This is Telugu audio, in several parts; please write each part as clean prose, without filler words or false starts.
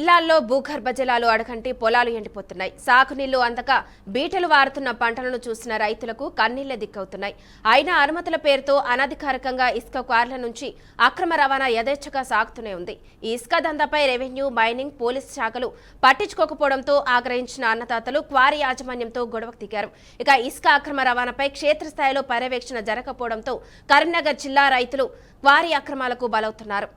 జిల్లాల్లో భూగర్భ జలాలు అడగంటి పొలాలు ఎండిపోతున్నాయి. సాగునీళ్లు అందక బీటలు వారుతున్న పంటలను చూసిన రైతులకు కన్నీళ్లే దిక్కవుతున్నాయి. అయినా అనుమతుల పేరుతో అనధికారికంగా ఇసుక క్వారీల నుంచి అక్రమ రవాణా యథేచ్ఛగా సాగుతూనే ఉంది. ఈ ఇసుక దందాపై రెవెన్యూ, మైనింగ్, పోలీసు శాఖలు పట్టించుకోకపోవడంతో ఆగ్రహించిన అన్నదాతలు క్వారీ యాజమాన్యంతో గొడవకు దిగారు. ఇక ఇసుక అక్రమ రవాణాపై క్షేత్రస్థాయిలో పర్యవేక్షణ జరగకపోవడంతో కరీంనగర్ జిల్లా రైతులు క్వారీ అక్రమాలకు బలవుతున్నారు.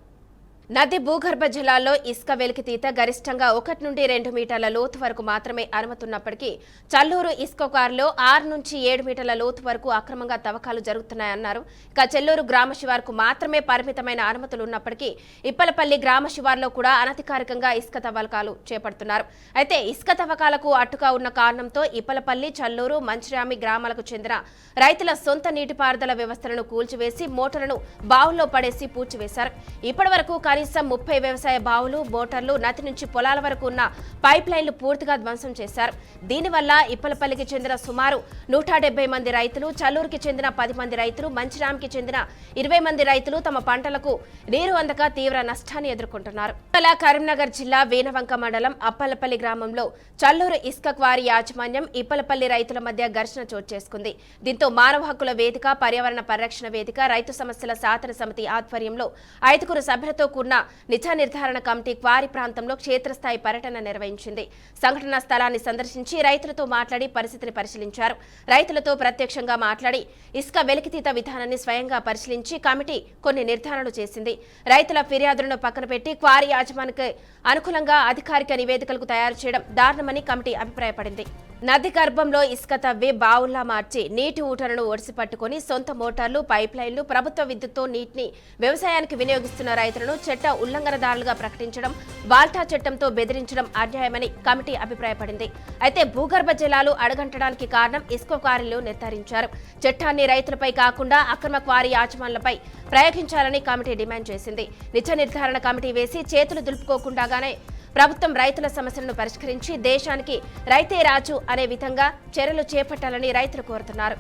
నది భూగర్భ జలాల్లో ఇసుక వెలికితీత గరిష్టంగా 1 నుండి 2 మీటర్ల లోతు వరకు మాత్రమే అనుమతున్నప్పటికీ చల్లూరు ఇసుక క్వారీలో 6 నుంచి 7 మీటర్ల లోతు వరకు అక్రమంగా తవ్వకాలు జరుగుతున్నాయన్నారు. ఇక చెల్లూరు గ్రామ శివారుకు మాత్రమే పరిమితమైన అనుమతులు ఉన్నప్పటికీ ఇప్పలపల్లి గ్రామ శివారులో కూడా అనధికారికంగా ఇసుక తవ్వకాలు చేపడుతున్నారు. అయితే ఇసుక తవ్వకాలకు అడ్డుగా ఉన్న కారణంతో ఇప్పలపల్లి, చల్లూరు, మంచిర్యామి గ్రామాలకు చెందిన రైతుల సొంత నీటిపారుదల వ్యవస్థలను కూల్చివేసి మోటార్లను బావుల్లో పడేసి పూడ్చివేశారు. ఇప్పటి వరకు కనీసం 30 వ్యవసాయ బావులు, మోటార్లు, నది నుంచి పొలాల వరకు ఉన్న పైప్ లైన్లు పూర్తిగా ధ్వంసం చేశారు. దీనివల్ల ఇప్పలపల్లికి చెందిన సుమారు 170 మంది రైతులు, చల్లూరుకి చెందిన 10 మంది రైతులు, మంచిర్యామికి చెందిన 20 మంది రైతులు తమ పంటలకు నీరు అందక తీవ్ర నష్టాన్ని ఎదుర్కొంటున్నారు. కరీంనగర్ జిల్లా వీణవంక మండలం అప్పలపల్లి గ్రామంలో చల్లూరు ఇసుక క్వారీ యాజమాన్యం, ఇప్పలపల్లి రైతుల మధ్య ఘర్షణ చోటు చేసుకుంది. దీంతో మానవ హక్కుల వేదిక, పర్యావరణ పరిరక్షణ వేదిక, రైతు సమస్యల సాధన సమితి ఆధ్వర్యంలో 5 సభ్యులతో కూడిన నిజ నిర్ధారణ కమిటీ క్వారీ ప్రాంతంలో క్షేత్రస్థాయి పర్యటన నిర్వహించింది. సంఘటనా స్థలాన్ని సందర్శించి రైతులతో మాట్లాడి పరిస్థితిని పరిశీలించారు. రైతులతో ప్రత్యక్షంగా మాట్లాడి ఇసుక వెలికితీత విధానాన్ని స్వయంగా పరిశీలించి కమిటీ కొన్ని నిర్ధారణలు చేసింది. రైతుల ఫిర్యాదులను పక్కన పెట్టి క్వారీ యాజమానికి అనుకూలంగా అధికారిక నివేదికలకు తయారు చేయడం దారుణమని కమిటీ అభిప్రాయపడింది. నది గర్భంలో ఇసుక తవ్వి బావుల్లా మార్చి నీటి ఊటలను ఒడిసి పట్టుకుని సొంత మోటార్లు, పైప్ లైన్లు, ప్రభుత్వ విద్యుత్తో నీటిని వ్యవసాయానికి వినియోగిస్తున్న రైతులను చట్ట ఉల్లంఘనదారులుగా ప్రకటించడం, వాల్టా చట్టంతో బెదిరించడం అన్యాయమని కమిటీ అభిప్రాయపడింది. అయితే భూగర్భ జలాలు అడగంటడానికి కారణం ఇసుక క్వారీలు నిర్ధారించారు. చట్టాన్ని రైతులపై కాకుండా అక్రమ క్వారీ యాజమాన్లపై ప్రయోగించాలని కమిటీ డిమాండ్ చేసింది. నిజ నిర్ధారణ కమిటీ వేసి చేతులు దులుపుకోకుండానే ప్రభుత్వం రైతుల సమస్యలను పరిష్కరించి దేశానికి రైతే రాజు అనే విధంగా చర్యలు చేపట్టాలని రైతులు కోరుతున్నారు.